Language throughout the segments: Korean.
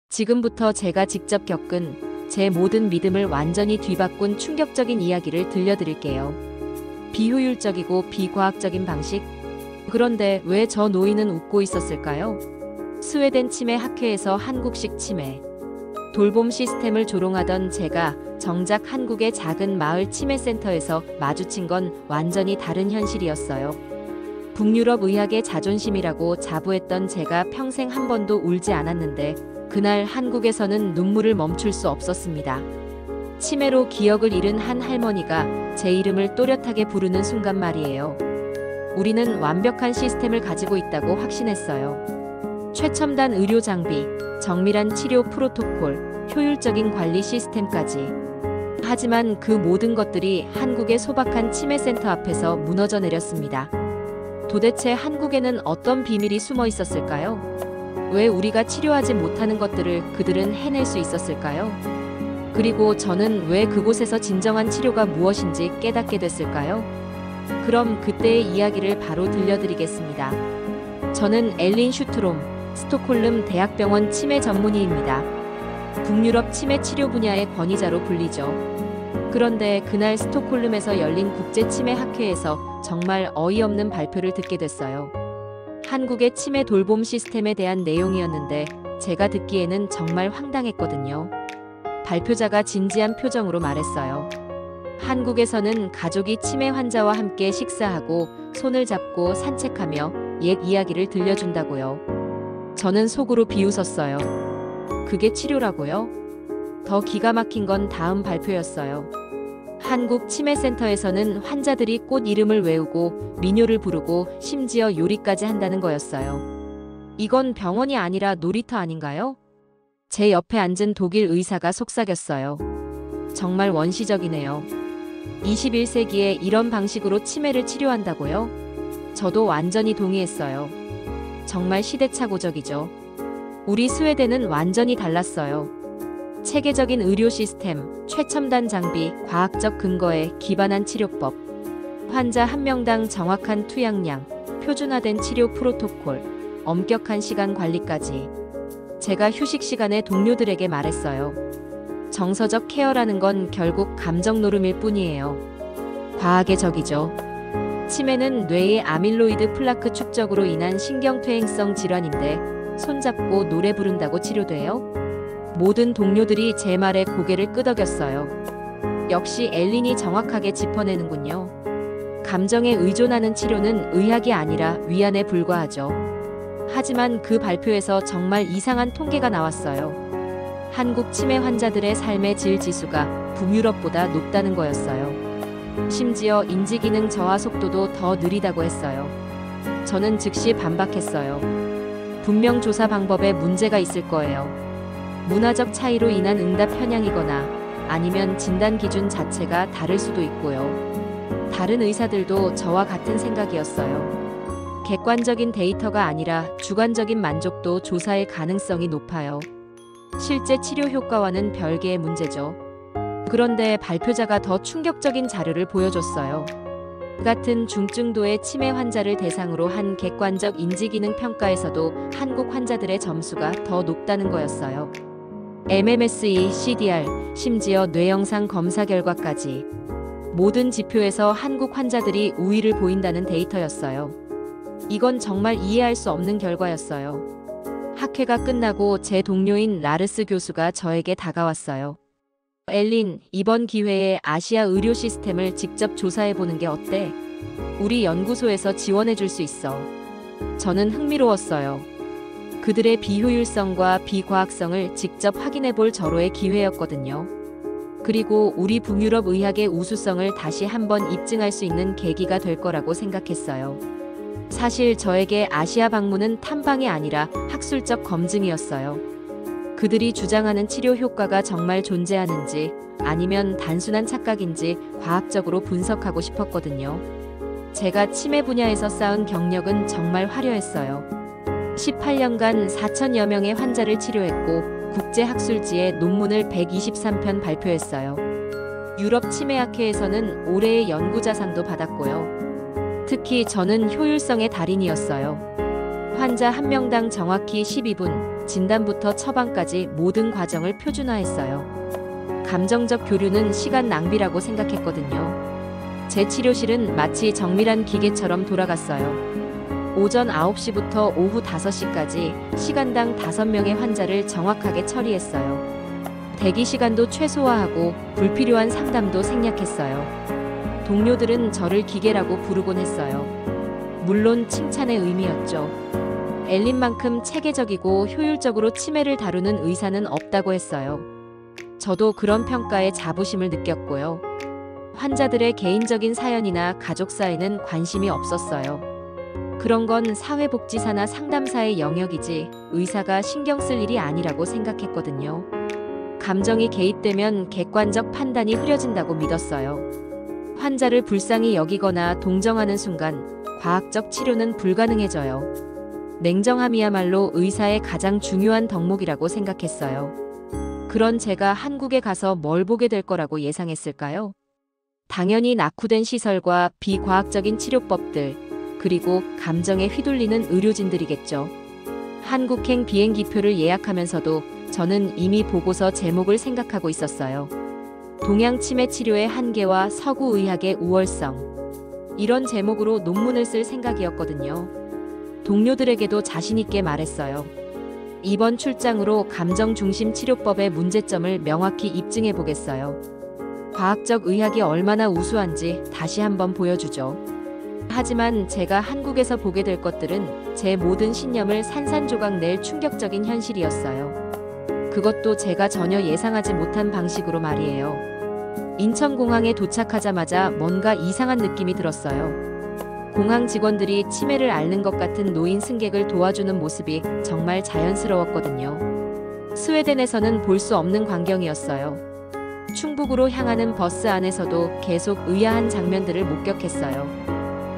지금부터 제가 직접 겪은 제 모든 믿음을 완전히 뒤바꾼 충격적인 이야기를 들려드릴게요. 비효율적이고 비과학적인 방식? 그런데 왜 저 노인은 웃고 있었을까요? 스웨덴 치매 학회에서 한국식 치매 돌봄 시스템을 조롱하던 제가 정작 한국의 작은 마을 치매센터에서 마주친 건 완전히 다른 현실이었어요. 북유럽 의학의 자존심이라고 자부했던 제가 평생 한 번도 울지 않았는데 그날 한국에서는 눈물을 멈출 수 없었습니다. 치매로 기억을 잃은 한 할머니가 제 이름을 또렷하게 부르는 순간 말이에요. 우리는 완벽한 시스템을 가지고 있다고 확신했어요. 최첨단 의료 장비, 정밀한 치료 프로토콜, 효율적인 관리 시스템까지. 하지만 그 모든 것들이 한국의 소박한 치매센터 앞에서 무너져 내렸습니다. 도대체 한국에는 어떤 비밀이 숨어 있었을까요? 왜 우리가 치료하지 못하는 것들을 그들은 해낼 수 있었을까요? 그리고 저는 왜 그곳에서 진정한 치료가 무엇인지 깨닫게 됐을까요? 그럼 그때의 이야기를 바로 들려드리겠습니다. 저는 엘린 슈트롬, 스톡홀름 대학병원 치매 전문의입니다. 북유럽 치매 치료 분야의 권위자로 불리죠. 그런데 그날 스톡홀름에서 열린 국제 치매 학회에서 정말 어이없는 발표를 듣게 됐어요. 한국의 치매 돌봄 시스템에 대한 내용이었는데 제가 듣기에는 정말 황당했거든요. 발표자가 진지한 표정으로 말했어요. 한국에서는 가족이 치매 환자와 함께 식사하고 손을 잡고 산책하며 옛 이야기를 들려준다고요. 저는 속으로 비웃었어요. 그게 치료라고요? 더 기가 막힌 건 다음 발표였어요. 한국 치매센터에서는 환자들이 꽃 이름을 외우고 민요를 부르고 심지어 요리까지 한다는 거였어요. 이건 병원이 아니라 놀이터 아닌가요? 제 옆에 앉은 독일 의사가 속삭였어요. 정말 원시적이네요. 21세기에 이런 방식으로 치매를 치료한다고요? 저도 완전히 동의했어요. 정말 시대착오적이죠. 우리 스웨덴은 완전히 달랐어요. 체계적인 의료 시스템, 최첨단 장비, 과학적 근거에 기반한 치료법, 환자 한 명당 정확한 투약량, 표준화된 치료 프로토콜, 엄격한 시간 관리까지. 제가 휴식 시간에 동료들에게 말했어요. 정서적 케어라는 건 결국 감정 노름일 뿐이에요. 과학의 적이죠. 치매는 뇌의 아밀로이드 플라크 축적으로 인한 신경퇴행성 질환인데 손잡고 노래 부른다고 치료돼요? 모든 동료들이 제 말에 고개를 끄덕였어요. 역시 엘린이 정확하게 짚어내는군요. 감정에 의존하는 치료는 의학이 아니라 위안에 불과하죠. 하지만 그 발표에서 정말 이상한 통계가 나왔어요. 한국 치매 환자들의 삶의 질 지수가 북유럽보다 높다는 거였어요. 심지어 인지기능 저하 속도도 더 느리다고 했어요. 저는 즉시 반박했어요. 분명 조사 방법에 문제가 있을 거예요. 문화적 차이로 인한 응답 편향이거나 아니면 진단 기준 자체가 다를 수도 있고요. 다른 의사들도 저와 같은 생각이었어요. 객관적인 데이터가 아니라 주관적인 만족도 조사의 가능성이 높아요. 실제 치료 효과와는 별개의 문제죠. 그런데 발표자가 더 충격적인 자료를 보여줬어요. 같은 중증도의 치매 환자를 대상으로 한 객관적 인지기능 평가에서도 한국 환자들의 점수가 더 높다는 거였어요. MMSE, CDR, 심지어 뇌영상 검사 결과까지 모든 지표에서 한국 환자들이 우위를 보인다는 데이터였어요. 이건 정말 이해할 수 없는 결과였어요. 학회가 끝나고 제 동료인 라르스 교수가 저에게 다가왔어요. 엘린, 이번 기회에 아시아 의료 시스템을 직접 조사해보는 게 어때? 우리 연구소에서 지원해줄 수 있어. 저는 흥미로웠어요. 그들의 비효율성과 비과학성을 직접 확인해볼 절호의 기회였거든요. 그리고 우리 북유럽 의학의 우수성을 다시 한번 입증할 수 있는 계기가 될 거라고 생각했어요. 사실 저에게 아시아 방문은 탐방이 아니라 학술적 검증이었어요. 그들이 주장하는 치료 효과가 정말 존재하는지 아니면 단순한 착각인지 과학적으로 분석하고 싶었거든요. 제가 치매 분야에서 쌓은 경력은 정말 화려했어요. 18년간 4천여 명의 환자를 치료했고 국제학술지에 논문을 123편 발표했어요. 유럽 치매학회에서는 올해의 연구자상도 받았고요. 특히 저는 효율성의 달인이었어요. 환자 한 명당 정확히 12분, 진단부터 처방까지 모든 과정을 표준화했어요. 감정적 교류는 시간 낭비라고 생각했거든요. 제 치료실은 마치 정밀한 기계처럼 돌아갔어요. 오전 9시부터 오후 5시까지 시간당 5명의 환자를 정확하게 처리했어요. 대기 시간도 최소화하고 불필요한 상담도 생략했어요. 동료들은 저를 기계라고 부르곤 했어요. 물론 칭찬의 의미였죠. 엘린만큼 체계적이고 효율적으로 치매를 다루는 의사는 없다고 했어요. 저도 그런 평가에 자부심을 느꼈고요. 환자들의 개인적인 사연이나 가족사에는 관심이 없었어요. 그런 건 사회복지사나 상담사의 영역이지 의사가 신경 쓸 일이 아니라고 생각했거든요. 감정이 개입되면 객관적 판단이 흐려진다고 믿었어요. 환자를 불쌍히 여기거나 동정하는 순간 과학적 치료는 불가능해져요. 냉정함이야말로 의사의 가장 중요한 덕목이라고 생각했어요. 그런 제가 한국에 가서 뭘 보게 될 거라고 예상했을까요? 당연히 낙후된 시설과 비과학적인 치료법들, 그리고 감정에 휘둘리는 의료진들이겠죠. 한국행 비행기표를 예약하면서도 저는 이미 보고서 제목을 생각하고 있었어요. 동양 치매 치료의 한계와 서구 의학의 우월성. 이런 제목으로 논문을 쓸 생각이었거든요. 동료들에게도 자신있게 말했어요. 이번 출장으로 감정 중심 치료법의 문제점을 명확히 입증해 보겠어요. 과학적 의학이 얼마나 우수한지 다시 한번 보여주죠. 하지만 제가 한국에서 보게 될 것들은 제 모든 신념을 산산조각 낼 충격적인 현실이었어요. 그것도 제가 전혀 예상하지 못한 방식으로 말이에요. 인천공항에 도착하자마자 뭔가 이상한 느낌이 들었어요. 공항 직원들이 치매를 앓는 것 같은 노인 승객을 도와주는 모습이 정말 자연스러웠거든요. 스웨덴에서는 볼 수 없는 광경이었어요. 충북으로 향하는 버스 안에서도 계속 의아한 장면들을 목격했어요.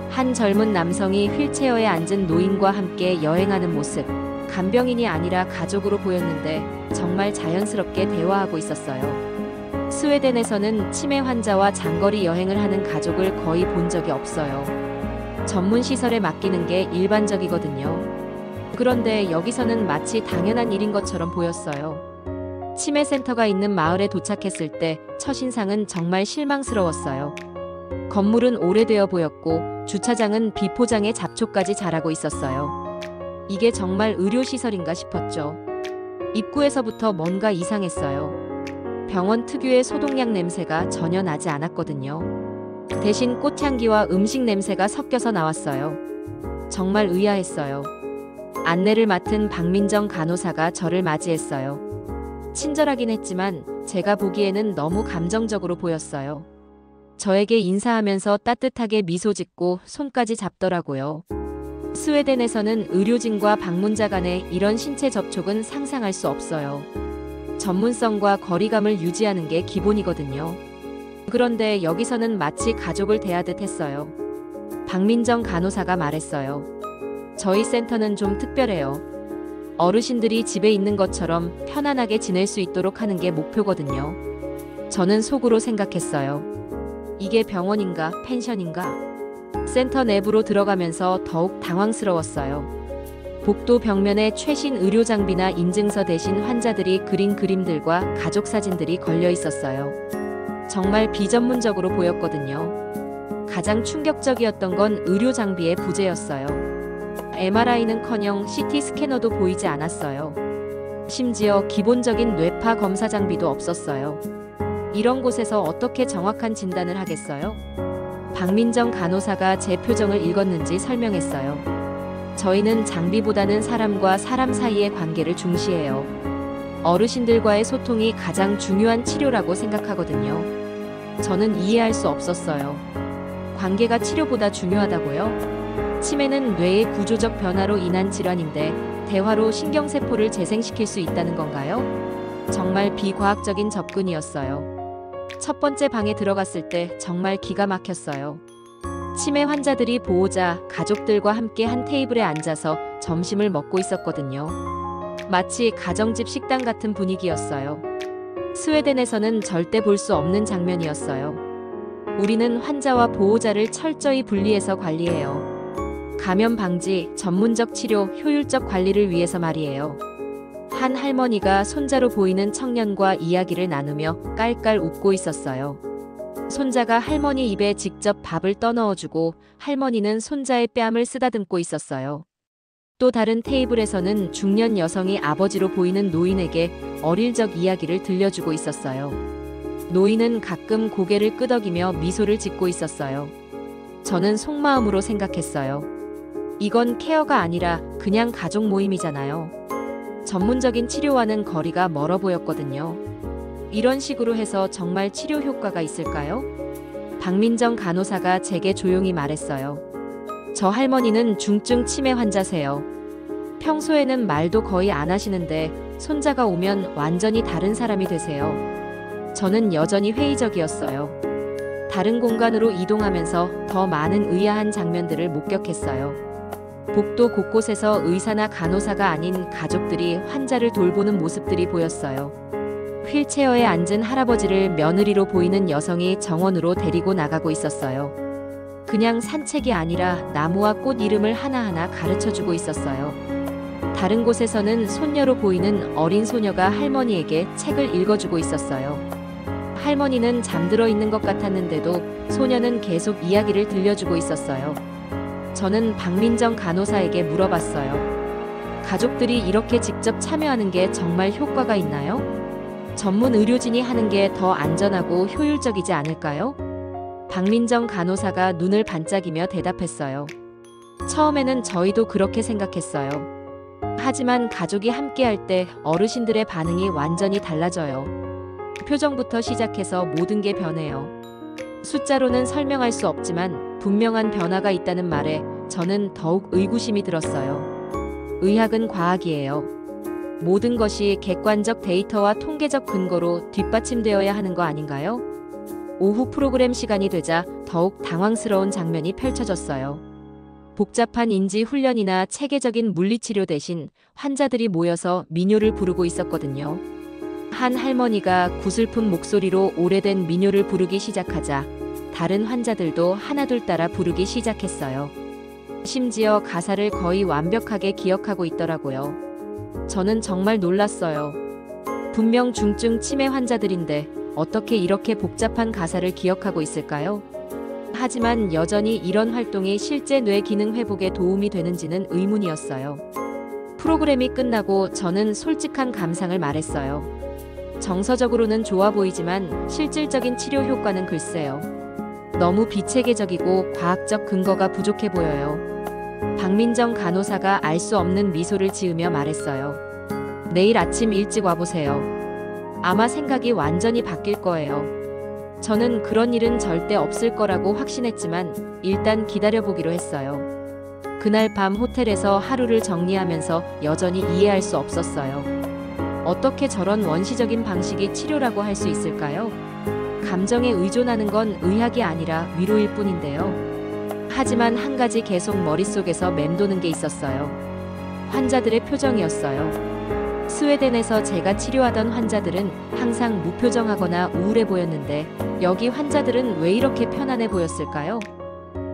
한 젊은 남성이 휠체어에 앉은 노인과 함께 여행하는 모습. 간병인이 아니라 가족으로 보였는데 정말 자연스럽게 대화하고 있었어요. 스웨덴에서는 치매 환자와 장거리 여행을 하는 가족을 거의 본 적이 없어요. 전문 시설에 맡기는 게 일반적이거든요. 그런데 여기서는 마치 당연한 일인 것처럼 보였어요. 치매 센터가 있는 마을에 도착했을 때 첫인상은 정말 실망스러웠어요. 건물은 오래되어 보였고 주차장은 비포장에 잡초까지 자라고 있었어요. 이게 정말 의료시설인가 싶었죠. 입구에서부터 뭔가 이상했어요. 병원 특유의 소독약 냄새가 전혀 나지 않았거든요. 대신 꽃향기와 음식 냄새가 섞여서 나왔어요. 정말 의아했어요. 안내를 맡은 박민정 간호사가 저를 맞이했어요. 친절하긴 했지만 제가 보기에는 너무 감정적으로 보였어요. 저에게 인사하면서 따뜻하게 미소 짓고 손까지 잡더라고요. 스웨덴에서는 의료진과 방문자 간의 이런 신체 접촉은 상상할 수 없어요. 전문성과 거리감을 유지하는 게 기본이거든요. 그런데 여기서는 마치 가족을 대하듯 했어요. 박민정 간호사가 말했어요. 저희 센터는 좀 특별해요. 어르신들이 집에 있는 것처럼 편안하게 지낼 수 있도록 하는 게 목표거든요. 저는 속으로 생각했어요. 이게 병원인가 펜션인가? 센터 내부로 들어가면서 더욱 당황스러웠어요. 복도 벽면에 최신 의료 장비나 인증서 대신 환자들이 그린 그림들과 가족 사진들이 걸려 있었어요. 정말 비전문적으로 보였거든요. 가장 충격적이었던 건 의료 장비의 부재였어요. MRI는커녕 CT 스캐너도 보이지 않았어요. 심지어 기본적인 뇌파 검사 장비도 없었어요. 이런 곳에서 어떻게 정확한 진단을 하겠어요? 박민정 간호사가 제 표정을 읽었는지 설명했어요. 저희는 장비보다는 사람과 사람 사이의 관계를 중시해요. 어르신들과의 소통이 가장 중요한 치료라고 생각하거든요. 저는 이해할 수 없었어요. 관계가 치료보다 중요하다고요? 치매는 뇌의 구조적 변화로 인한 질환인데 대화로 신경세포를 재생시킬 수 있다는 건가요? 정말 비과학적인 접근이었어요. 첫 번째 방에 들어갔을 때 정말 기가 막혔어요. 치매 환자들이 보호자, 가족들과 함께 한 테이블에 앉아서 점심을 먹고 있었거든요. 마치 가정집 식당 같은 분위기였어요. 스웨덴에서는 절대 볼 수 없는 장면이었어요. 우리는 환자와 보호자를 철저히 분리해서 관리해요. 감염 방지, 전문적 치료, 효율적 관리를 위해서 말이에요. 한 할머니가 손자로 보이는 청년과 이야기를 나누며 깔깔 웃고 있었어요. 손자가 할머니 입에 직접 밥을 떠넣어주고 할머니는 손자의 뺨을 쓰다듬고 있었어요. 또 다른 테이블에서는 중년 여성이 아버지로 보이는 노인에게 어릴 적 이야기를 들려주고 있었어요. 노인은 가끔 고개를 끄덕이며 미소를 짓고 있었어요. 저는 속마음으로 생각했어요. 이건 케어가 아니라 그냥 가족 모임이잖아요. 전문적인 치료와는 거리가 멀어 보였거든요. 이런 식으로 해서 정말 치료 효과가 있을까요? 박민정 간호사가 제게 조용히 말했어요. 저 할머니는 중증 치매 환자세요. 평소에는 말도 거의 안 하시는데 손자가 오면 완전히 다른 사람이 되세요. 저는 여전히 회의적이었어요. 다른 공간으로 이동하면서 더 많은 의아한 장면들을 목격했어요. 복도 곳곳에서 의사나 간호사가 아닌 가족들이 환자를 돌보는 모습들이 보였어요. 휠체어에 앉은 할아버지를 며느리로 보이는 여성이 정원으로 데리고 나가고 있었어요. 그냥 산책이 아니라 나무와 꽃 이름을 하나하나 가르쳐주고 있었어요. 다른 곳에서는 손녀로 보이는 어린 소녀가 할머니에게 책을 읽어주고 있었어요. 할머니는 잠들어 있는 것 같았는데도 소녀는 계속 이야기를 들려주고 있었어요. 저는 박민정 간호사에게 물어봤어요. 가족들이 이렇게 직접 참여하는 게 정말 효과가 있나요? 전문 의료진이 하는 게 더 안전하고 효율적이지 않을까요? 박민정 간호사가 눈을 반짝이며 대답했어요. 처음에는 저희도 그렇게 생각했어요. 하지만 가족이 함께할 때 어르신들의 반응이 완전히 달라져요. 표정부터 시작해서 모든 게 변해요. 숫자로는 설명할 수 없지만 분명한 변화가 있다는 말에 저는 더욱 의구심이 들었어요. 의학은 과학이에요. 모든 것이 객관적 데이터와 통계적 근거로 뒷받침되어야 하는 거 아닌가요? 오후 프로그램 시간이 되자 더욱 당황스러운 장면이 펼쳐졌어요. 복잡한 인지 훈련이나 체계적인 물리치료 대신 환자들이 모여서 민요를 부르고 있었거든요. 한 할머니가 구슬픈 목소리로 오래된 민요를 부르기 시작하자 다른 환자들도 하나둘 따라 부르기 시작했어요. 심지어 가사를 거의 완벽하게 기억하고 있더라고요. 저는 정말 놀랐어요. 분명 중증 치매 환자들인데 어떻게 이렇게 복잡한 가사를 기억하고 있을까요? 하지만 여전히 이런 활동이 실제 뇌 기능 회복에 도움이 되는지는 의문이었어요. 프로그램이 끝나고 저는 솔직한 감상을 말했어요. 정서적으로는 좋아 보이지만 실질적인 치료 효과는 글쎄요. 너무 비체계적이고 과학적 근거가 부족해 보여요. 박민정 간호사가 알 수 없는 미소를 지으며 말했어요. 내일 아침 일찍 와보세요. 아마 생각이 완전히 바뀔 거예요. 저는 그런 일은 절대 없을 거라고 확신했지만 일단 기다려보기로 했어요. 그날 밤 호텔에서 하루를 정리하면서 여전히 이해할 수 없었어요. 어떻게 저런 원시적인 방식이 치료라고 할 수 있을까요? 감정에 의존하는 건 의학이 아니라 위로일 뿐인데요. 하지만 한 가지 계속 머릿속에서 맴도는 게 있었어요. 환자들의 표정이었어요. 스웨덴에서 제가 치료하던 환자들은 항상 무표정하거나 우울해 보였는데 여기 환자들은 왜 이렇게 편안해 보였을까요?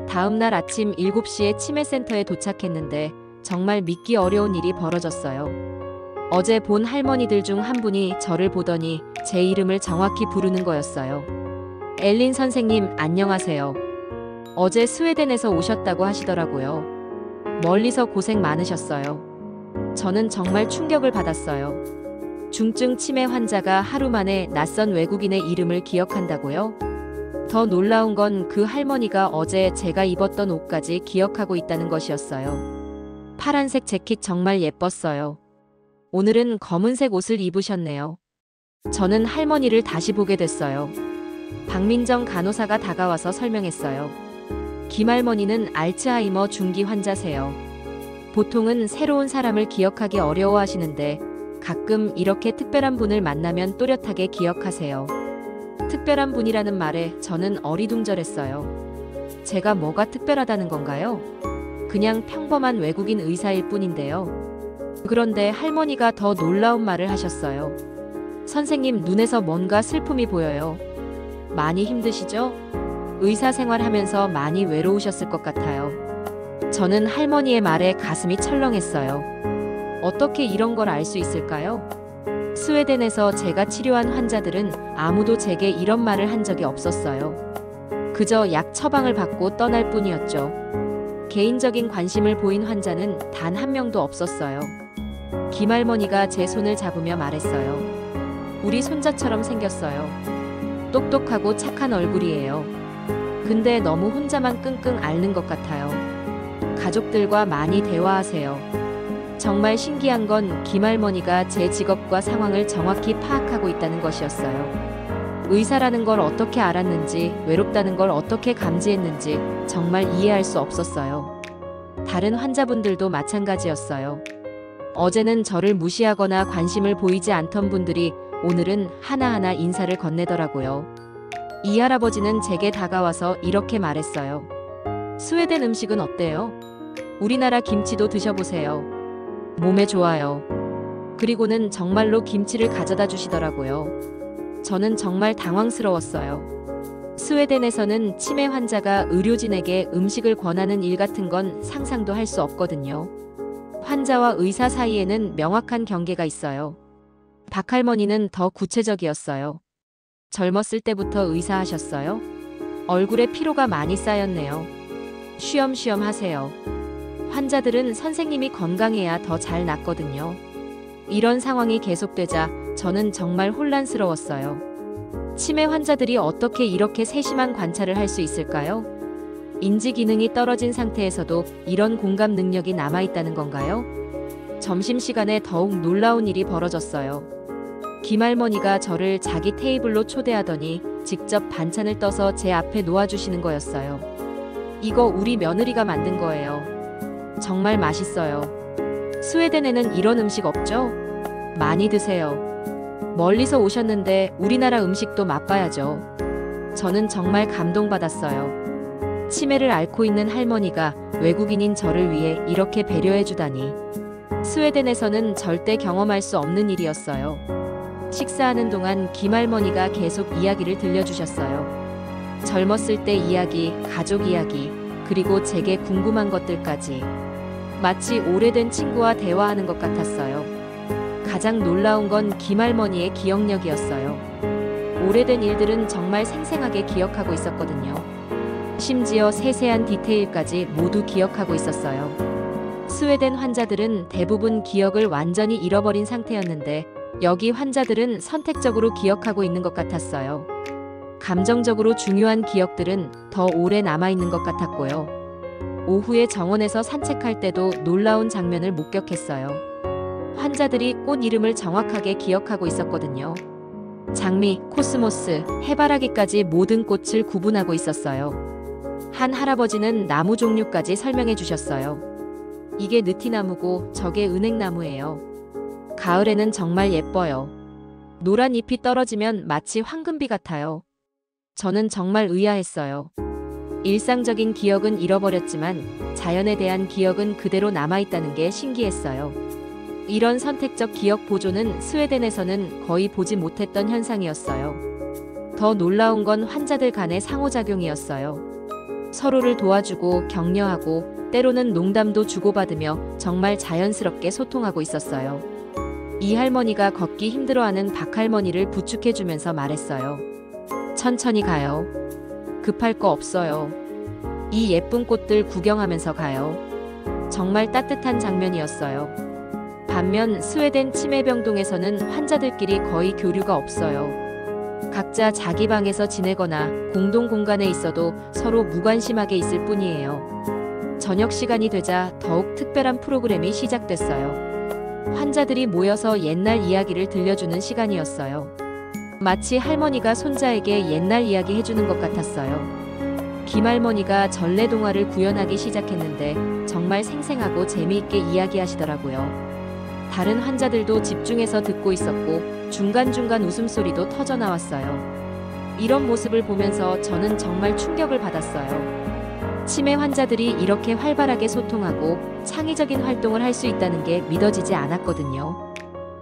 다음 날 아침 7시에 치매센터에 도착했는데 정말 믿기 어려운 일이 벌어졌어요. 어제 본 할머니들 중 한 분이 저를 보더니 제 이름을 정확히 부르는 거였어요. 엘린 선생님, 안녕하세요. 어제 스웨덴에서 오셨다고 하시더라고요. 멀리서 고생 많으셨어요. 저는 정말 충격을 받았어요. 중증 치매 환자가 하루 만에 낯선 외국인의 이름을 기억한다고요? 더 놀라운 건 그 할머니가 어제 제가 입었던 옷까지 기억하고 있다는 것이었어요. 파란색 재킷 정말 예뻤어요. 오늘은 검은색 옷을 입으셨네요. 저는 할머니를 다시 보게 됐어요. 박민정 간호사가 다가와서 설명했어요. 김할머니는 알츠하이머 중기 환자세요. 보통은 새로운 사람을 기억하기 어려워하시는데 가끔 이렇게 특별한 분을 만나면 또렷하게 기억하세요. 특별한 분이라는 말에 저는 어리둥절했어요. 제가 뭐가 특별하다는 건가요? 그냥 평범한 외국인 의사일 뿐인데요. 그런데 할머니가 더 놀라운 말을 하셨어요. 선생님, 눈에서 뭔가 슬픔이 보여요. 많이 힘드시죠? 의사 생활하면서 많이 외로우셨을 것 같아요. 저는 할머니의 말에 가슴이 철렁했어요. 어떻게 이런 걸 알 수 있을까요? 스웨덴에서 제가 치료한 환자들은 아무도 제게 이런 말을 한 적이 없었어요. 그저 약 처방을 받고 떠날 뿐이었죠. 개인적인 관심을 보인 환자는 단 한 명도 없었어요. 김할머니가 제 손을 잡으며 말했어요. 우리 손자처럼 생겼어요. 똑똑하고 착한 얼굴이에요. 근데 너무 혼자만 끙끙 앓는 것 같아요. 가족들과 많이 대화하세요. 정말 신기한 건 김할머니가 제 직업과 상황을 정확히 파악하고 있다는 것이었어요. 의사라는 걸 어떻게 알았는지, 외롭다는 걸 어떻게 감지했는지 정말 이해할 수 없었어요. 다른 환자분들도 마찬가지였어요. 어제는 저를 무시하거나 관심을 보이지 않던 분들이 오늘은 하나하나 인사를 건네더라고요. 이 할아버지는 제게 다가와서 이렇게 말했어요. 스웨덴 음식은 어때요? 우리나라 김치도 드셔보세요. 몸에 좋아요. 그리고는 정말로 김치를 가져다 주시더라고요. 저는 정말 당황스러웠어요. 스웨덴에서는 치매 환자가 의료진에게 음식을 권하는 일 같은 건 상상도 할 수 없거든요. 환자와 의사 사이에는 명확한 경계가 있어요. 박할머니는 더 구체적이었어요. 젊었을 때부터 의사하셨어요? 얼굴에 피로가 많이 쌓였네요. 쉬엄쉬엄 하세요. 환자들은 선생님이 건강해야 더 잘 낫거든요. 이런 상황이 계속되자 저는 정말 혼란스러웠어요. 치매 환자들이 어떻게 이렇게 세심한 관찰을 할 수 있을까요? 인지 기능이 떨어진 상태에서도 이런 공감 능력이 남아있다는 건가요? 점심시간에 더욱 놀라운 일이 벌어졌어요. 김할머니가 저를 자기 테이블로 초대하더니 직접 반찬을 떠서 제 앞에 놓아주시는 거였어요. 이거 우리 며느리가 만든 거예요. 정말 맛있어요. 스웨덴에는 이런 음식 없죠? 많이 드세요. 멀리서 오셨는데 우리나라 음식도 맛봐야죠. 저는 정말 감동받았어요. 치매를 앓고 있는 할머니가 외국인인 저를 위해 이렇게 배려해주다니. 스웨덴에서는 절대 경험할 수 없는 일이었어요. 식사하는 동안 김할머니가 계속 이야기를 들려주셨어요. 젊었을 때 이야기, 가족 이야기, 그리고 제게 궁금한 것들까지. 마치 오래된 친구와 대화하는 것 같았어요. 가장 놀라운 건 김할머니의 기억력이었어요. 오래된 일들은 정말 생생하게 기억하고 있었거든요. 심지어 세세한 디테일까지 모두 기억하고 있었어요. 스웨덴 환자들은 대부분 기억을 완전히 잃어버린 상태였는데 여기 환자들은 선택적으로 기억하고 있는 것 같았어요. 감정적으로 중요한 기억들은 더 오래 남아있는 것 같았고요. 오후에 정원에서 산책할 때도 놀라운 장면을 목격했어요. 환자들이 꽃 이름을 정확하게 기억하고 있었거든요. 장미, 코스모스, 해바라기까지 모든 꽃을 구분하고 있었어요. 한 할아버지는 나무 종류까지 설명해 주셨어요. 이게 느티나무고 저게 은행나무예요. 가을에는 정말 예뻐요. 노란 잎이 떨어지면 마치 황금비 같아요. 저는 정말 의아했어요. 일상적인 기억은 잃어버렸지만 자연에 대한 기억은 그대로 남아있다는 게 신기했어요. 이런 선택적 기억 보존은 스웨덴에서는 거의 보지 못했던 현상이었어요. 더 놀라운 건 환자들 간의 상호작용이었어요. 서로를 도와주고 격려하고 때로는 농담도 주고받으며 정말 자연스럽게 소통하고 있었어요. 이 할머니가 걷기 힘들어하는 박할머니를 부축해주면서 말했어요. 천천히 가요. 급할 거 없어요. 이 예쁜 꽃들 구경하면서 가요. 정말 따뜻한 장면이었어요. 반면 스웨덴 치매병동에서는 환자들끼리 거의 교류가 없어요. 각자 자기 방에서 지내거나 공동 공간에 있어도 서로 무관심하게 있을 뿐이에요. 저녁 시간이 되자 더욱 특별한 프로그램이 시작됐어요. 환자들이 모여서 옛날 이야기를 들려주는 시간이었어요. 마치 할머니가 손자에게 옛날 이야기 해주는 것 같았어요. 김할머니가 전래동화를 구현하기 시작했는데 정말 생생하고 재미있게 이야기하시더라고요. 다른 환자들도 집중해서 듣고 있었고 중간중간 웃음소리도 터져나왔어요. 이런 모습을 보면서 저는 정말 충격을 받았어요. 치매 환자들이 이렇게 활발하게 소통하고 창의적인 활동을 할 수 있다는 게 믿어지지 않았거든요.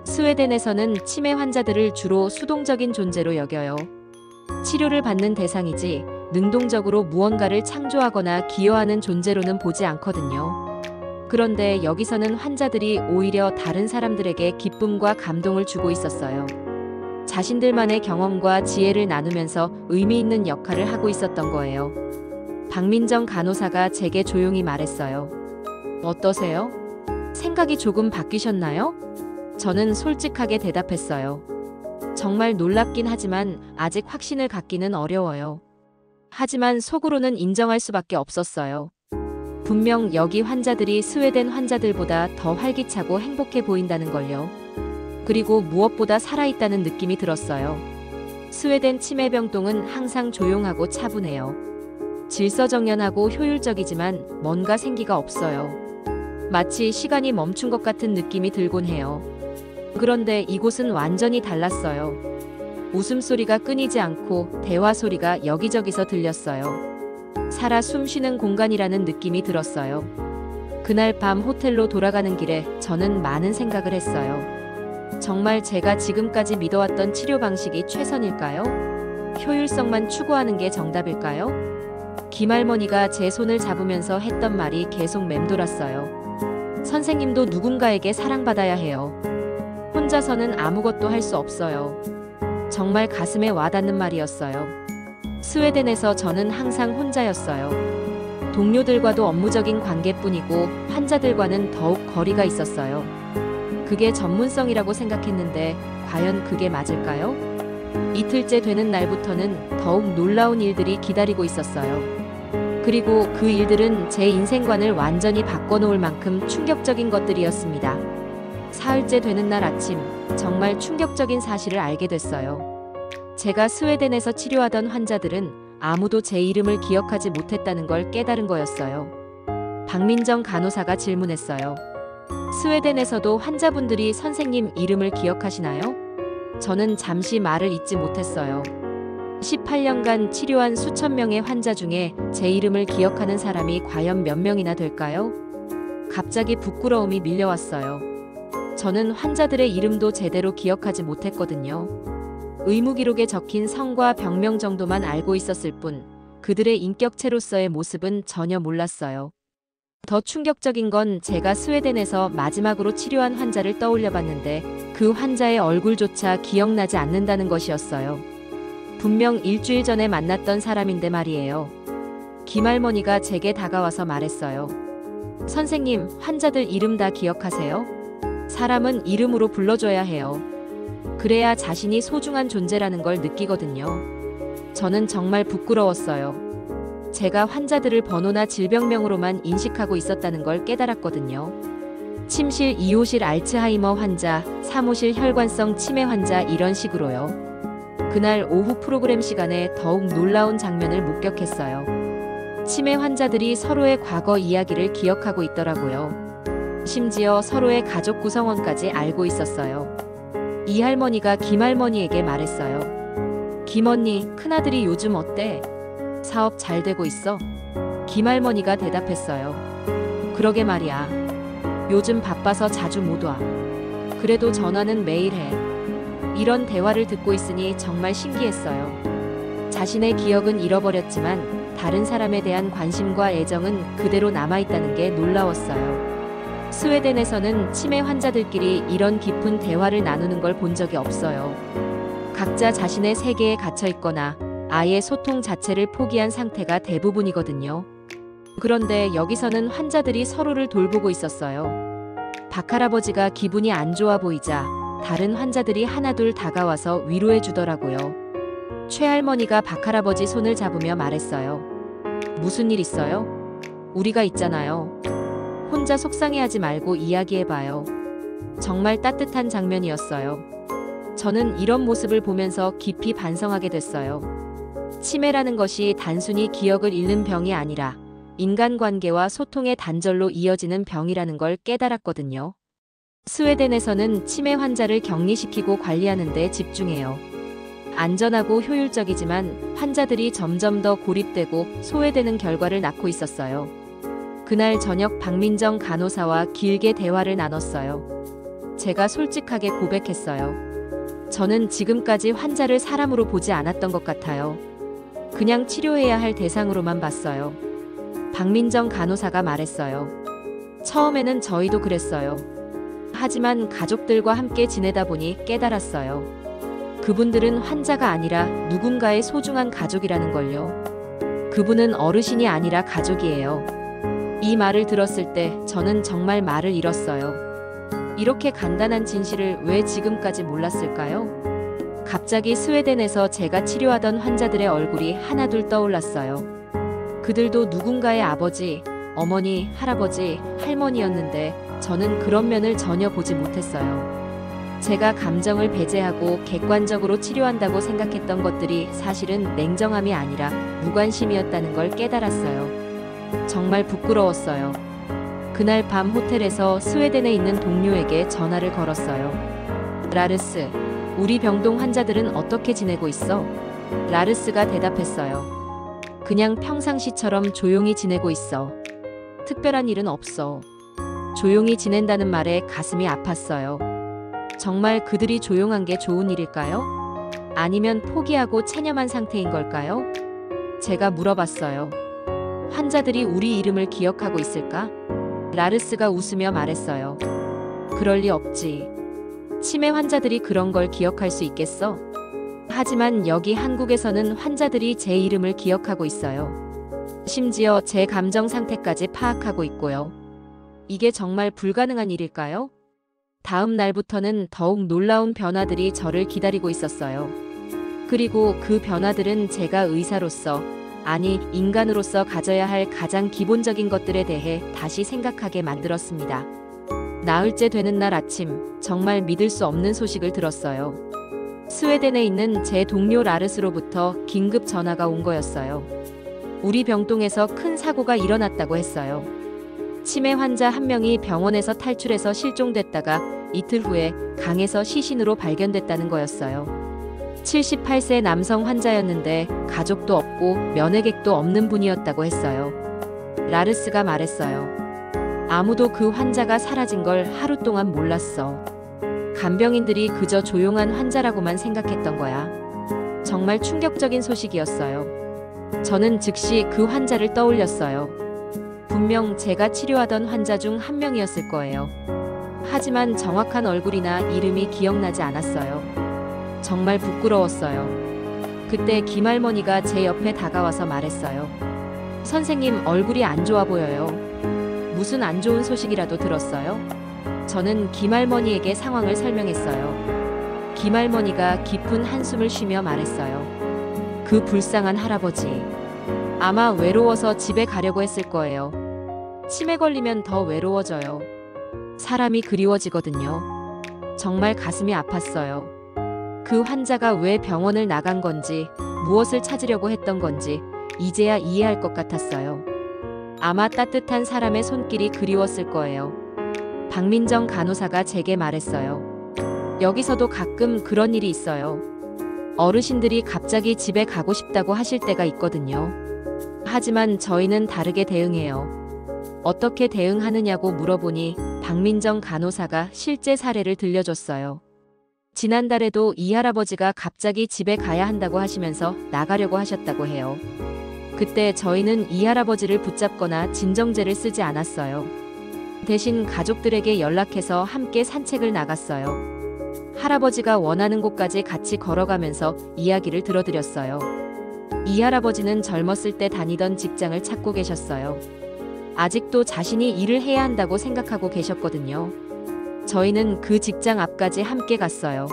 스웨덴에서는 치매 환자들을 주로 수동적인 존재로 여겨요. 치료를 받는 대상이지 능동적으로 무언가를 창조하거나 기여하는 존재로는 보지 않거든요. 그런데 여기서는 환자들이 오히려 다른 사람들에게 기쁨과 감동을 주고 있었어요. 자신들만의 경험과 지혜를 나누면서 의미 있는 역할을 하고 있었던 거예요. 박민정 간호사가 제게 조용히 말했어요. 어떠세요? 생각이 조금 바뀌셨나요? 저는 솔직하게 대답했어요. 정말 놀랍긴 하지만 아직 확신을 갖기는 어려워요. 하지만 속으로는 인정할 수밖에 없었어요. 분명 여기 환자들이 스웨덴 환자들보다 더 활기차고 행복해 보인다는 걸요. 그리고 무엇보다 살아있다는 느낌이 들었어요. 스웨덴 치매병동은 항상 조용하고 차분해요. 질서정연하고 효율적이지만 뭔가 생기가 없어요. 마치 시간이 멈춘 것 같은 느낌이 들곤 해요. 그런데 이곳은 완전히 달랐어요. 웃음소리가 끊이지 않고 대화 소리가 여기저기서 들렸어요. 살아 숨쉬는 공간이라는 느낌이 들었어요. 그날 밤 호텔로 돌아가는 길에 저는 많은 생각을 했어요. 정말 제가 지금까지 믿어왔던 치료 방식이 최선일까요? 효율성만 추구하는 게 정답일까요? 김할머니가 제 손을 잡으면서 했던 말이 계속 맴돌았어요. 선생님도 누군가에게 사랑받아야 해요. 혼자서는 아무것도 할 수 없어요. 정말 가슴에 와닿는 말이었어요. 스웨덴에서 저는 항상 혼자였어요. 동료들과도 업무적인 관계뿐이고 환자들과는 더욱 거리가 있었어요. 그게 전문성이라고 생각했는데 과연 그게 맞을까요? 이틀째 되는 날부터는 더욱 놀라운 일들이 기다리고 있었어요. 그리고 그 일들은 제 인생관을 완전히 바꿔놓을 만큼 충격적인 것들이었습니다. 사흘째 되는 날 아침, 정말 충격적인 사실을 알게 됐어요. 제가 스웨덴에서 치료하던 환자들은 아무도 제 이름을 기억하지 못했다는 걸 깨달은 거였어요. 박민정 간호사가 질문했어요. 스웨덴에서도 환자분들이 선생님 이름을 기억하시나요? 저는 잠시 말을 잇지 못했어요. 18년간 치료한 수천 명의 환자 중에 제 이름을 기억하는 사람이 과연 몇 명이나 될까요? 갑자기 부끄러움이 밀려왔어요. 저는 환자들의 이름도 제대로 기억하지 못했거든요. 의무기록에 적힌 성과 병명 정도만 알고 있었을 뿐 그들의 인격체로서의 모습은 전혀 몰랐어요. 더 충격적인 건 제가 스웨덴에서 마지막으로 치료한 환자를 떠올려 봤는데 그 환자의 얼굴조차 기억나지 않는다는 것이었어요. 분명 일주일 전에 만났던 사람인데 말이에요. 김할머니가 제게 다가와서 말했어요. 선생님, 환자들 이름 다 기억하세요? 사람은 이름으로 불러줘야 해요. 그래야 자신이 소중한 존재라는 걸 느끼거든요. 저는 정말 부끄러웠어요. 제가 환자들을 번호나 질병명으로만 인식하고 있었다는 걸 깨달았거든요. 침실 2호실 알츠하이머 환자, 3호실 혈관성 치매 환자 이런 식으로요. 그날 오후 프로그램 시간에 더욱 놀라운 장면을 목격했어요. 치매 환자들이 서로의 과거 이야기를 기억하고 있더라고요. 심지어 서로의 가족 구성원까지 알고 있었어요. 이 할머니가 김할머니에게 말했어요. 김언니, 큰아들이 요즘 어때? 사업 잘 되고 있어? 김할머니가 대답했어요. 그러게 말이야. 요즘 바빠서 자주 못 와. 그래도 전화는 매일 해. 이런 대화를 듣고 있으니 정말 신기했어요. 자신의 기억은 잃어버렸지만 다른 사람에 대한 관심과 애정은 그대로 남아있다는 게 놀라웠어요. 스웨덴에서는 치매 환자들끼리 이런 깊은 대화를 나누는 걸 본 적이 없어요. 각자 자신의 세계에 갇혀 있거나 아예 소통 자체를 포기한 상태가 대부분이거든요. 그런데 여기서는 환자들이 서로를 돌보고 있었어요. 박할아버지가 기분이 안 좋아 보이자 다른 환자들이 하나둘 다가와서 위로해 주더라고요. 최할머니가 박할아버지 손을 잡으며 말했어요. 무슨 일 있어요? 우리가 있잖아요. 혼자 속상해하지 말고 이야기해봐요. 정말 따뜻한 장면이었어요. 저는 이런 모습을 보면서 깊이 반성하게 됐어요. 치매라는 것이 단순히 기억을 잃는 병이 아니라 인간관계와 소통의 단절로 이어지는 병이라는 걸 깨달았거든요. 스웨덴에서는 치매 환자를 격리시키고 관리하는 데 집중해요. 안전하고 효율적이지만 환자들이 점점 더 고립되고 소외되는 결과를 낳고 있었어요. 그날 저녁 박민정 간호사와 길게 대화를 나눴어요. 제가 솔직하게 고백했어요. 저는 지금까지 환자를 사람으로 보지 않았던 것 같아요. 그냥 치료해야 할 대상으로만 봤어요. 박민정 간호사가 말했어요. 처음에는 저희도 그랬어요. 하지만 가족들과 함께 지내다 보니 깨달았어요. 그분들은 환자가 아니라 누군가의 소중한 가족이라는 걸요. 그분은 어르신이 아니라 가족이에요. 이 말을 들었을 때 저는 정말 말을 잃었어요. 이렇게 간단한 진실을 왜 지금까지 몰랐을까요? 갑자기 스웨덴에서 제가 치료하던 환자들의 얼굴이 하나둘 떠올랐어요. 그들도 누군가의 아버지, 어머니, 할아버지, 할머니였는데 저는 그런 면을 전혀 보지 못했어요. 제가 감정을 배제하고 객관적으로 치료한다고 생각했던 것들이 사실은 냉정함이 아니라 무관심이었다는 걸 깨달았어요. 정말 부끄러웠어요. 그날 밤 호텔에서 스웨덴에 있는 동료에게 전화를 걸었어요. 라르스, 우리 병동 환자들은 어떻게 지내고 있어? 라르스가 대답했어요. 그냥 평상시처럼 조용히 지내고 있어. 특별한 일은 없어. 조용히 지낸다는 말에 가슴이 아팠어요. 정말 그들이 조용한 게 좋은 일일까요? 아니면 포기하고 체념한 상태인 걸까요? 제가 물어봤어요. 환자들이 우리 이름을 기억하고 있을까? 라르스가 웃으며 말했어요. 그럴 리 없지. 치매 환자들이 그런 걸 기억할 수 있겠어? 하지만 여기 한국에서는 환자들이 제 이름을 기억하고 있어요. 심지어 제 감정 상태까지 파악하고 있고요. 이게 정말 불가능한 일일까요? 다음 날부터는 더욱 놀라운 변화들이 저를 기다리고 있었어요. 그리고 그 변화들은 제가 의사로서, 아니 인간으로서 가져야 할 가장 기본적인 것들에 대해 다시 생각하게 만들었습니다. 나흘째 되는 날 아침, 정말 믿을 수 없는 소식을 들었어요. 스웨덴에 있는 제 동료 라르스로부터 긴급 전화가 온 거였어요. 우리 병동에서 큰 사고가 일어났다고 했어요. 치매 환자 한 명이 병원에서 탈출해서 실종됐다가 이틀 후에 강에서 시신으로 발견됐다는 거였어요. 78세 남성 환자였는데 가족도 없고 면회객도 없는 분이었다고 했어요. 라르스가 말했어요. 아무도 그 환자가 사라진 걸 하루 동안 몰랐어. 간병인들이 그저 조용한 환자라고만 생각했던 거야. 정말 충격적인 소식이었어요. 저는 즉시 그 환자를 떠올렸어요. 분명 제가 치료하던 환자 중 한 명이었을 거예요. 하지만 정확한 얼굴이나 이름이 기억나지 않았어요. 정말 부끄러웠어요. 그때 김할머니가 제 옆에 다가와서 말했어요. 선생님, 얼굴이 안 좋아 보여요. 무슨 안 좋은 소식이라도 들었어요? 저는 김할머니에게 상황을 설명했어요. 김할머니가 깊은 한숨을 쉬며 말했어요. 그 불쌍한 할아버지. 아마 외로워서 집에 가려고 했을 거예요. 치매 걸리면 더 외로워져요. 사람이 그리워지거든요. 정말 가슴이 아팠어요. 그 환자가 왜 병원을 나간 건지, 무엇을 찾으려고 했던 건지 이제야 이해할 것 같았어요. 아마 따뜻한 사람의 손길이 그리웠을 거예요. 박민정 간호사가 제게 말했어요. 여기서도 가끔 그런 일이 있어요. 어르신들이 갑자기 집에 가고 싶다고 하실 때가 있거든요. 하지만 저희는 다르게 대응해요. 어떻게 대응하느냐고 물어보니 박민정 간호사가 실제 사례를 들려줬어요. 지난달에도 이 할아버지가 갑자기 집에 가야 한다고 하시면서 나가려고 하셨다고 해요. 그때 저희는 이 할아버지를 붙잡거나 진정제를 쓰지 않았어요. 대신 가족들에게 연락해서 함께 산책을 나갔어요. 할아버지가 원하는 곳까지 같이 걸어가면서 이야기를 들어드렸어요. 이 할아버지는 젊었을 때 다니던 직장을 찾고 계셨어요. 아직도 자신이 일을 해야 한다고 생각하고 계셨거든요. 저희는 그 직장 앞까지 함께 갔어요.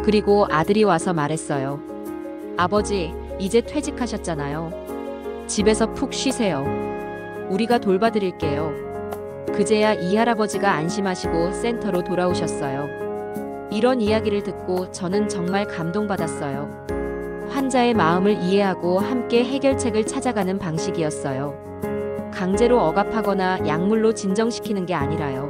그리고 아들이 와서 말했어요. 아버지, 이제 퇴직하셨잖아요. 집에서 푹 쉬세요. 우리가 돌봐드릴게요. 그제야 이 할아버지가 안심하시고 센터로 돌아오셨어요. 이런 이야기를 듣고 저는 정말 감동받았어요. 환자의 마음을 이해하고 함께 해결책을 찾아가는 방식이었어요. 강제로 억압하거나 약물로 진정시키는 게 아니라요.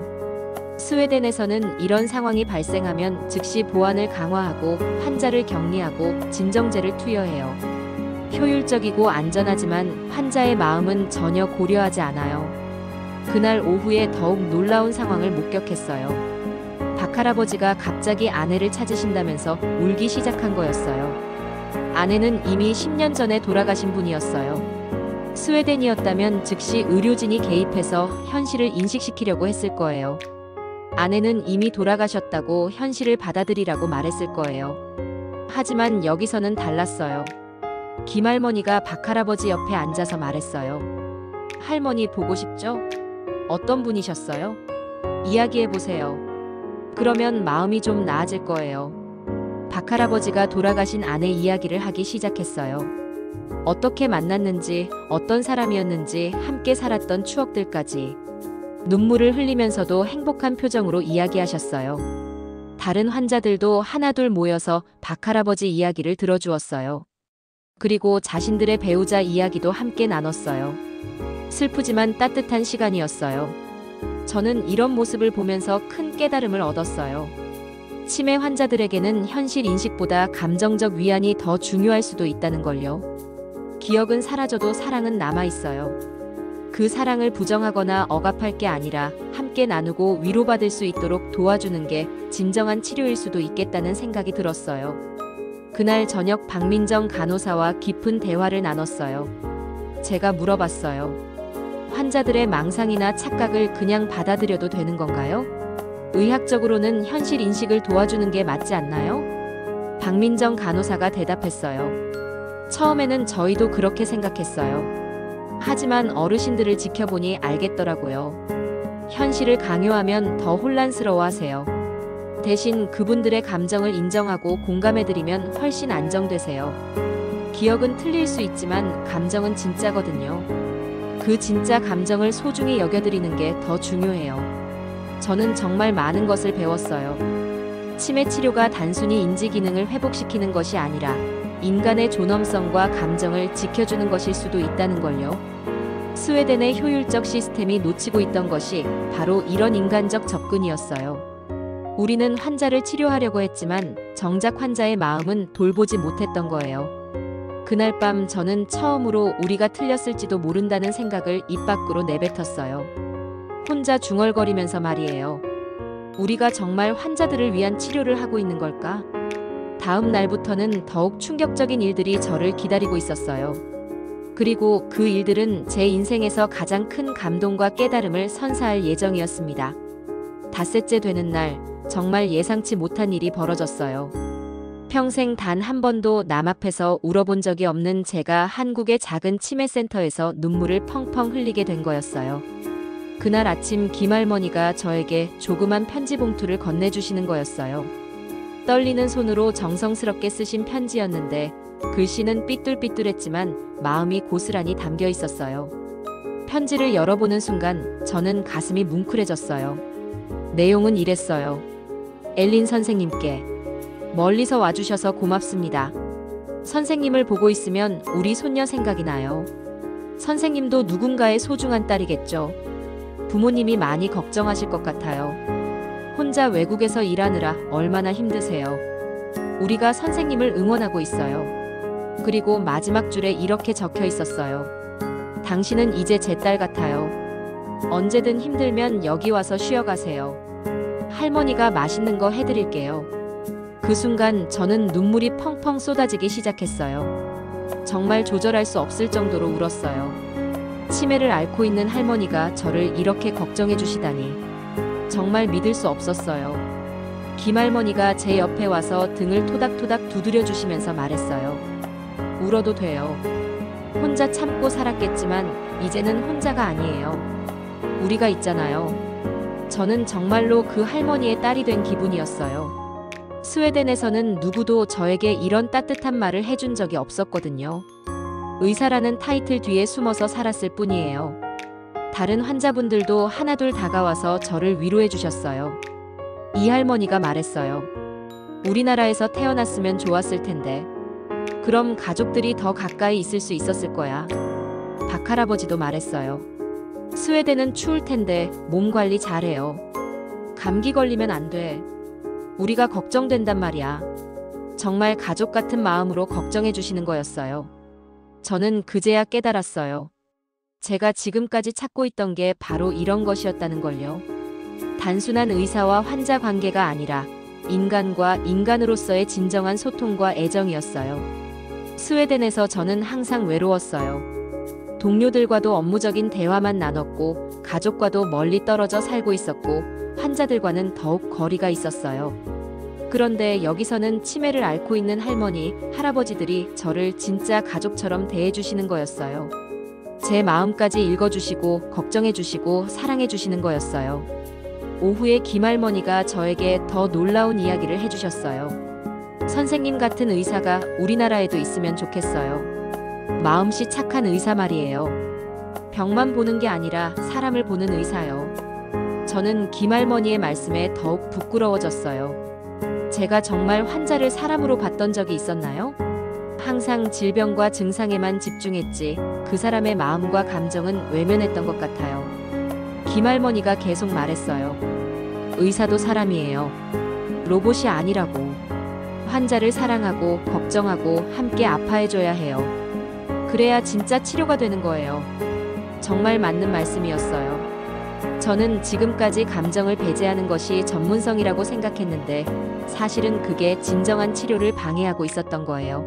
스웨덴에서는 이런 상황이 발생하면 즉시 보안을 강화하고 환자를 격리하고 진정제를 투여해요. 효율적이고 안전하지만 환자의 마음은 전혀 고려하지 않아요. 그날 오후에 더욱 놀라운 상황을 목격했어요. 박할아버지가 갑자기 아내를 찾으신다면서 울기 시작한 거였어요. 아내는 이미 10년 전에 돌아가신 분이었어요. 스웨덴이었다면 즉시 의료진이 개입해서 현실을 인식시키려고 했을 거예요. 아내는 이미 돌아가셨다고 현실을 받아들이라고 말했을 거예요. 하지만 여기서는 달랐어요. 김할머니가 박할아버지 옆에 앉아서 말했어요. 할머니 보고 싶죠? 어떤 분이셨어요? 이야기해보세요. 그러면 마음이 좀 나아질 거예요. 박할아버지가 돌아가신 아내 이야기를 하기 시작했어요. 어떻게 만났는지, 어떤 사람이었는지, 함께 살았던 추억들까지. 눈물을 흘리면서도 행복한 표정으로 이야기하셨어요. 다른 환자들도 하나둘 모여서 박할아버지 이야기를 들어주었어요. 그리고 자신들의 배우자 이야기도 함께 나눴어요. 슬프지만 따뜻한 시간이었어요. 저는 이런 모습을 보면서 큰 깨달음을 얻었어요. 치매 환자들에게는 현실 인식보다 감정적 위안이 더 중요할 수도 있다는 걸요. 기억은 사라져도 사랑은 남아있어요. 그 사랑을 부정하거나 억압할 게 아니라 함께 나누고 위로받을 수 있도록 도와주는 게 진정한 치료일 수도 있겠다는 생각이 들었어요. 그날 저녁 박민정 간호사와 깊은 대화를 나눴어요. 제가 물어봤어요. 환자들의 망상이나 착각을 그냥 받아들여도 되는 건가요? 의학적으로는 현실 인식을 도와주는 게 맞지 않나요? 박민정 간호사가 대답했어요. 처음에는 저희도 그렇게 생각했어요. 하지만 어르신들을 지켜보니 알겠더라고요. 현실을 강요하면 더 혼란스러워하세요. 대신 그분들의 감정을 인정하고 공감해드리면 훨씬 안정되세요. 기억은 틀릴 수 있지만 감정은 진짜거든요. 그 진짜 감정을 소중히 여겨드리는 게 더 중요해요. 저는 정말 많은 것을 배웠어요. 치매 치료가 단순히 인지 기능을 회복시키는 것이 아니라 인간의 존엄성과 감정을 지켜주는 것일 수도 있다는 걸요. 스웨덴의 효율적 시스템이 놓치고 있던 것이 바로 이런 인간적 접근이었어요. 우리는 환자를 치료하려고 했지만 정작 환자의 마음은 돌보지 못했던 거예요. 그날 밤 저는 처음으로 우리가 틀렸을지도 모른다는 생각을 입 밖으로 내뱉었어요. 혼자 중얼거리면서 말이에요. 우리가 정말 환자들을 위한 치료를 하고 있는 걸까? 다음 날부터는 더욱 충격적인 일들이 저를 기다리고 있었어요. 그리고 그 일들은 제 인생에서 가장 큰 감동과 깨달음을 선사할 예정이었습니다. 닷새째 되는 날, 정말 예상치 못한 일이 벌어졌어요. 평생 단 한 번도 남 앞에서 울어본 적이 없는 제가 한국의 작은 치매센터에서 눈물을 펑펑 흘리게 된 거였어요. 그날 아침 김할머니가 저에게 조그만 편지 봉투를 건네주시는 거였어요. 떨리는 손으로 정성스럽게 쓰신 편지였는데 글씨는 삐뚤삐뚤했지만 마음이 고스란히 담겨 있었어요. 편지를 열어보는 순간 저는 가슴이 뭉클해졌어요. 내용은 이랬어요. 엘린 선생님께 멀리서 와주셔서 고맙습니다. 선생님을 보고 있으면 우리 손녀 생각이 나요. 선생님도 누군가의 소중한 딸이겠죠. 부모님이 많이 걱정하실 것 같아요. 혼자 외국에서 일하느라 얼마나 힘드세요. 우리가 선생님을 응원하고 있어요. 그리고 마지막 줄에 이렇게 적혀 있었어요. 당신은 이제 제 딸 같아요. 언제든 힘들면 여기 와서 쉬어가세요. 할머니가 맛있는 거 해드릴게요. 그 순간 저는 눈물이 펑펑 쏟아지기 시작했어요. 정말 조절할 수 없을 정도로 울었어요. 치매를 앓고 있는 할머니가 저를 이렇게 걱정해 주시다니. 정말 믿을 수 없었어요. 김할머니가 제 옆에 와서 등을 토닥토닥 두드려 주시면서 말했어요. 울어도 돼요. 혼자 참고 살았겠지만 이제는 혼자가 아니에요. 우리가 있잖아요. 저는 정말로 그 할머니의 딸이 된 기분이었어요. 스웨덴에서는 누구도 저에게 이런 따뜻한 말을 해준 적이 없었거든요. 의사라는 타이틀 뒤에 숨어서 살았을 뿐이에요. 다른 환자분들도 하나둘 다가와서 저를 위로해 주셨어요. 이 할머니가 말했어요. 우리나라에서 태어났으면 좋았을 텐데. 그럼 가족들이 더 가까이 있을 수 있었을 거야. 박할아버지도 말했어요. 스웨덴은 추울 텐데 몸 관리 잘해요. 감기 걸리면 안 돼. 우리가 걱정된단 말이야. 정말 가족 같은 마음으로 걱정해 주시는 거였어요. 저는 그제야 깨달았어요. 제가 지금까지 찾고 있던 게 바로 이런 것이었다는 걸요. 단순한 의사와 환자 관계가 아니라 인간과 인간으로서의 진정한 소통과 애정이었어요. 스웨덴에서 저는 항상 외로웠어요. 동료들과도 업무적인 대화만 나눴고 가족과도 멀리 떨어져 살고 있었고 환자들과는 더욱 거리가 있었어요. 그런데 여기서는 치매를 앓고 있는 할머니, 할아버지들이 저를 진짜 가족처럼 대해주시는 거였어요. 제 마음까지 읽어주시고 걱정해주시고 사랑해주시는 거였어요. 오후에 김할머니가 저에게 더 놀라운 이야기를 해주셨어요. 선생님 같은 의사가 우리나라에도 있으면 좋겠어요. 마음씨 착한 의사 말이에요. 병만 보는 게 아니라 사람을 보는 의사요. 저는 김할머니의 말씀에 더욱 부끄러워졌어요. 제가 정말 환자를 사람으로 봤던 적이 있었나요? 항상 질병과 증상에만 집중했지 그 사람의 마음과 감정은 외면했던 것 같아요. 김할머니가 계속 말했어요. 의사도 사람이에요. 로봇이 아니라고. 환자를 사랑하고 걱정하고 함께 아파해줘야 해요. 그래야 진짜 치료가 되는 거예요. 정말 맞는 말씀이었어요. 저는 지금까지 감정을 배제하는 것이 전문성이라고 생각했는데 사실은 그게 진정한 치료를 방해하고 있었던 거예요.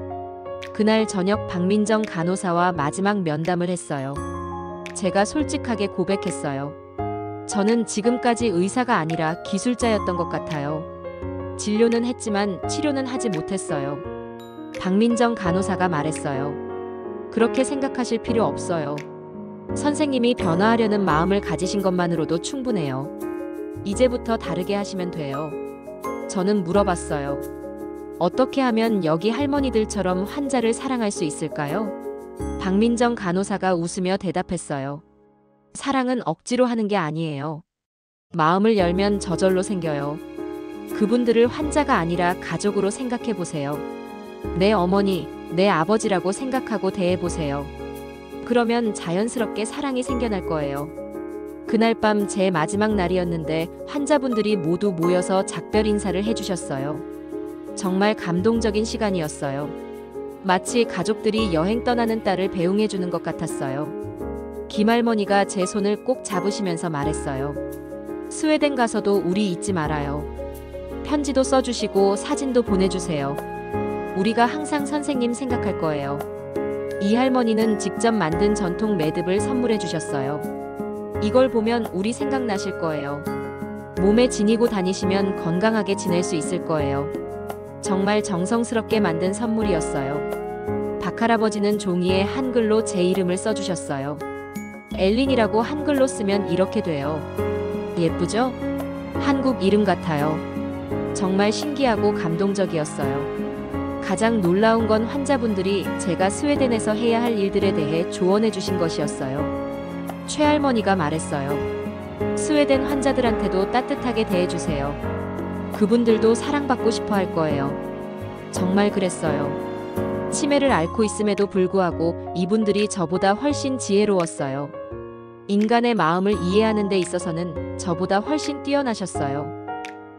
그날 저녁 박민정 간호사와 마지막 면담을 했어요. 제가 솔직하게 고백했어요. 저는 지금까지 의사가 아니라 기술자였던 것 같아요. 진료는 했지만 치료는 하지 못했어요. 박민정 간호사가 말했어요. 그렇게 생각하실 필요 없어요. 선생님이 변화하려는 마음을 가지신 것만으로도 충분해요. 이제부터 다르게 하시면 돼요. 저는 물어봤어요. 어떻게 하면 여기 할머니들처럼 환자를 사랑할 수 있을까요? 박민정 간호사가 웃으며 대답했어요. 사랑은 억지로 하는 게 아니에요. 마음을 열면 저절로 생겨요. 그분들을 환자가 아니라 가족으로 생각해 보세요. 내 어머니, 내 아버지라고 생각하고 대해 보세요. 그러면 자연스럽게 사랑이 생겨날 거예요. 그날 밤 제 마지막 날이었는데 환자분들이 모두 모여서 작별 인사를 해주셨어요. 정말 감동적인 시간이었어요. 마치 가족들이 여행 떠나는 딸을 배웅해주는 것 같았어요. 김할머니가 제 손을 꼭 잡으시면서 말했어요. 스웨덴 가서도 우리 잊지 말아요. 편지도 써주시고 사진도 보내주세요. 우리가 항상 선생님 생각할 거예요. 이 할머니는 직접 만든 전통 매듭을 선물해 주셨어요. 이걸 보면 우리 생각나실 거예요. 몸에 지니고 다니시면 건강하게 지낼 수 있을 거예요. 정말 정성스럽게 만든 선물이었어요. 박할아버지는 종이에 한글로 제 이름을 써주셨어요. 엘린이라고 한글로 쓰면 이렇게 돼요. 예쁘죠? 한국 이름 같아요. 정말 신기하고 감동적이었어요. 가장 놀라운 건 환자분들이 제가 스웨덴에서 해야 할 일들에 대해 조언해 주신 것이었어요. 최할머니가 말했어요. 스웨덴 환자들한테도 따뜻하게 대해주세요. 그분들도 사랑받고 싶어 할 거예요. 정말 그랬어요. 치매를 앓고 있음에도 불구하고 이분들이 저보다 훨씬 지혜로웠어요. 인간의 마음을 이해하는 데 있어서는 저보다 훨씬 뛰어나셨어요.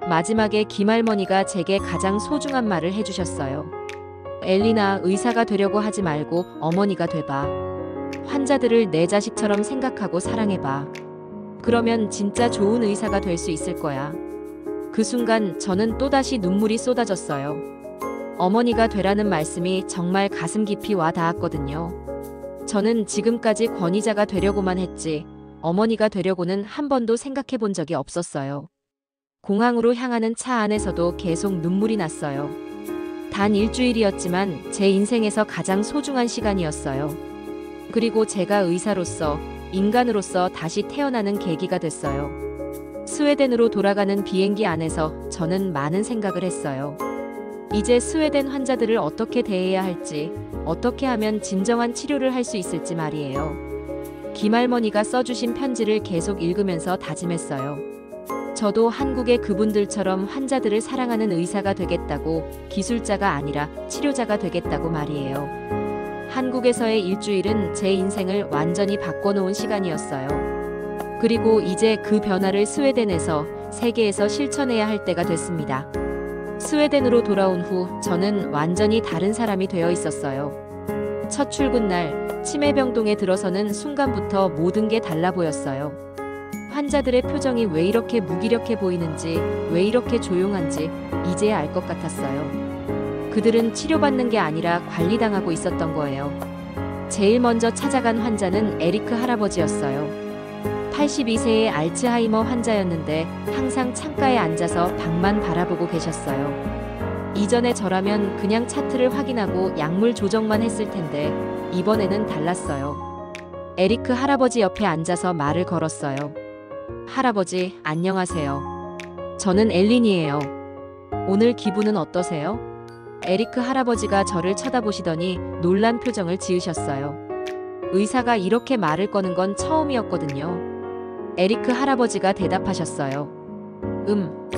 마지막에 김할머니가 제게 가장 소중한 말을 해주셨어요. 엘리나, 의사가 되려고 하지 말고 어머니가 돼봐. 환자들을 내 자식처럼 생각하고 사랑해봐. 그러면 진짜 좋은 의사가 될 수 있을 거야. 그 순간 저는 또다시 눈물이 쏟아졌어요. 어머니가 되라는 말씀이 정말 가슴 깊이 와 닿았거든요. 저는 지금까지 권위자가 되려고만 했지 어머니가 되려고는 한 번도 생각해 본 적이 없었어요. 공항으로 향하는 차 안에서도 계속 눈물이 났어요. 단 일주일이었지만 제 인생에서 가장 소중한 시간이었어요. 그리고 제가 의사로서, 인간으로서 다시 태어나는 계기가 됐어요. 스웨덴으로 돌아가는 비행기 안에서 저는 많은 생각을 했어요. 이제 스웨덴 환자들을 어떻게 대해야 할지, 어떻게 하면 진정한 치료를 할 수 있을지 말이에요. 김할머니가 써주신 편지를 계속 읽으면서 다짐했어요. 저도 한국의 그분들처럼 환자들을 사랑하는 의사가 되겠다고, 기술자가 아니라 치료자가 되겠다고 말이에요. 한국에서의 일주일은 제 인생을 완전히 바꿔놓은 시간이었어요. 그리고 이제 그 변화를 스웨덴에서, 세계에서 실천해야 할 때가 됐습니다. 스웨덴으로 돌아온 후 저는 완전히 다른 사람이 되어 있었어요. 첫 출근 날, 치매병동에 들어서는 순간부터 모든 게 달라 보였어요. 환자들의 표정이 왜 이렇게 무기력해 보이는지, 왜 이렇게 조용한지 이제야 알 것 같았어요. 그들은 치료받는 게 아니라 관리당하고 있었던 거예요. 제일 먼저 찾아간 환자는 에리크 할아버지였어요. 82세의 알츠하이머 환자였는데 항상 창가에 앉아서 밖만 바라보고 계셨어요. 이전에 저라면 그냥 차트를 확인하고 약물 조정만 했을 텐데 이번에는 달랐어요. 에리크 할아버지 옆에 앉아서 말을 걸었어요. 할아버지, 안녕하세요. 저는 엘린이에요. 오늘 기분은 어떠세요? 에리크 할아버지가 저를 쳐다보시더니 놀란 표정을 지으셨어요. 의사가 이렇게 말을 거는 건 처음이었거든요. 에리크 할아버지가 대답하셨어요.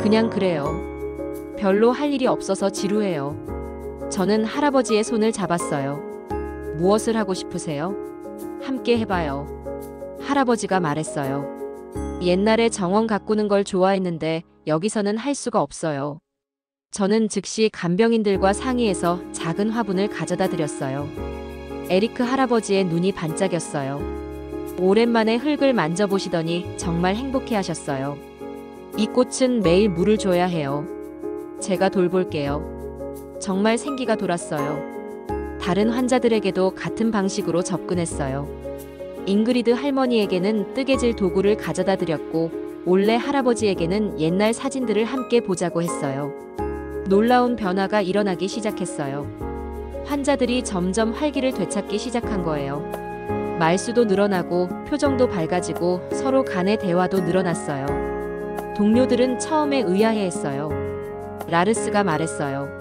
그냥 그래요. 별로 할 일이 없어서 지루해요. 저는 할아버지의 손을 잡았어요. 무엇을 하고 싶으세요? 함께 해봐요. 할아버지가 말했어요. 옛날에 정원 가꾸는 걸 좋아했는데 여기서는 할 수가 없어요. 저는 즉시 간병인들과 상의해서 작은 화분을 가져다 드렸어요. 에리크 할아버지의 눈이 반짝였어요. 오랜만에 흙을 만져보시더니 정말 행복해 하셨어요. 이 꽃은 매일 물을 줘야 해요. 제가 돌볼게요. 정말 생기가 돌았어요. 다른 환자들에게도 같은 방식으로 접근했어요. 잉그리드 할머니에게는 뜨개질 도구를 가져다 드렸고 올레 할아버지에게는 옛날 사진들을 함께 보자고 했어요. 놀라운 변화가 일어나기 시작했어요. 환자들이 점점 활기를 되찾기 시작한 거예요. 말수도 늘어나고 표정도 밝아지고 서로 간의 대화도 늘어났어요. 동료들은 처음에 의아해했어요. 라르스가 말했어요.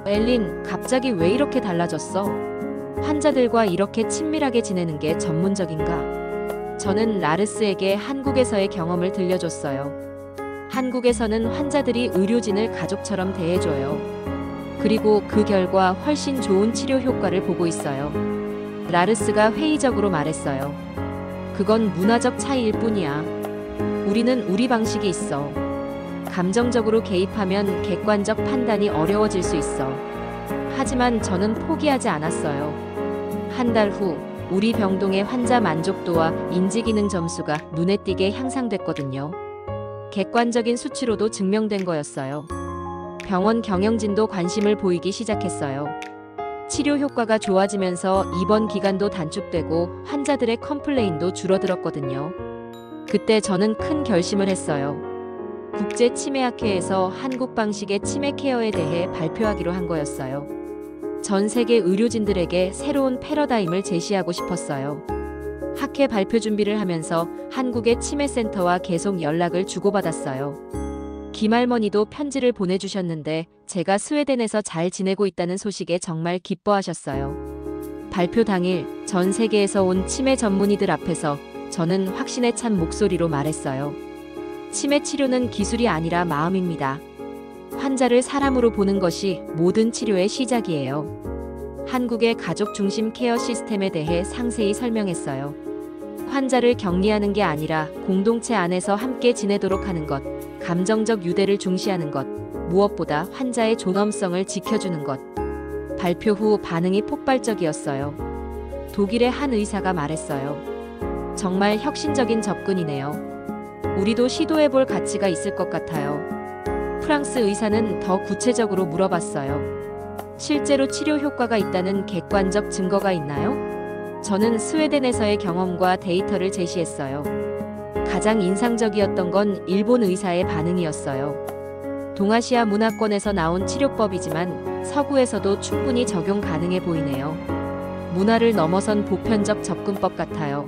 엘린, 갑자기 왜 이렇게 달라졌어? 환자들과 이렇게 친밀하게 지내는 게 전문적인가? 저는 라르스에게 한국에서의 경험을 들려줬어요. 한국에서는 환자들이 의료진을 가족처럼 대해줘요. 그리고 그 결과 훨씬 좋은 치료 효과를 보고 있어요. 라르스가 회의적으로 말했어요. 그건 문화적 차이일 뿐이야. 우리는 우리 방식이 있어. 감정적으로 개입하면 객관적 판단이 어려워질 수 있어. 하지만 저는 포기하지 않았어요. 한 달 후, 우리 병동의 환자 만족도와 인지기능 점수가 눈에 띄게 향상됐거든요. 객관적인 수치로도 증명된 거였어요. 병원 경영진도 관심을 보이기 시작했어요. 치료 효과가 좋아지면서 입원 기간도 단축되고 환자들의 컴플레인도 줄어들었거든요. 그때 저는 큰 결심을 했어요. 국제치매학회에서 한국 방식의 치매 케어에 대해 발표하기로 한 거였어요. 전 세계 의료진들에게 새로운 패러다임을 제시하고 싶었어요. 학회 발표 준비를 하면서 한국의 치매센터와 계속 연락을 주고받았어요. 김할머니도 편지를 보내주셨는데 제가 스웨덴에서 잘 지내고 있다는 소식에 정말 기뻐하셨어요. 발표 당일 전 세계에서 온 치매 전문의들 앞에서 저는 확신에 찬 목소리로 말했어요. 치매 치료는 기술이 아니라 마음입니다. 환자를 사람으로 보는 것이 모든 치료의 시작이에요. 한국의 가족 중심 케어 시스템에 대해 상세히 설명했어요. 환자를 격리하는 게 아니라 공동체 안에서 함께 지내도록 하는 것, 감정적 유대를 중시하는 것, 무엇보다 환자의 존엄성을 지켜주는 것. 발표 후 반응이 폭발적이었어요. 독일의 한 의사가 말했어요. 정말 혁신적인 접근이네요. 우리도 시도해볼 가치가 있을 것 같아요. 프랑스 의사는 더 구체적으로 물어봤어요. 실제로 치료 효과가 있다는 객관적 증거가 있나요? 저는 스웨덴에서의 경험과 데이터를 제시했어요. 가장 인상적이었던 건 일본 의사의 반응이었어요. 동아시아 문화권에서 나온 치료법이지만 서구에서도 충분히 적용 가능해 보이네요. 문화를 넘어선 보편적 접근법 같아요.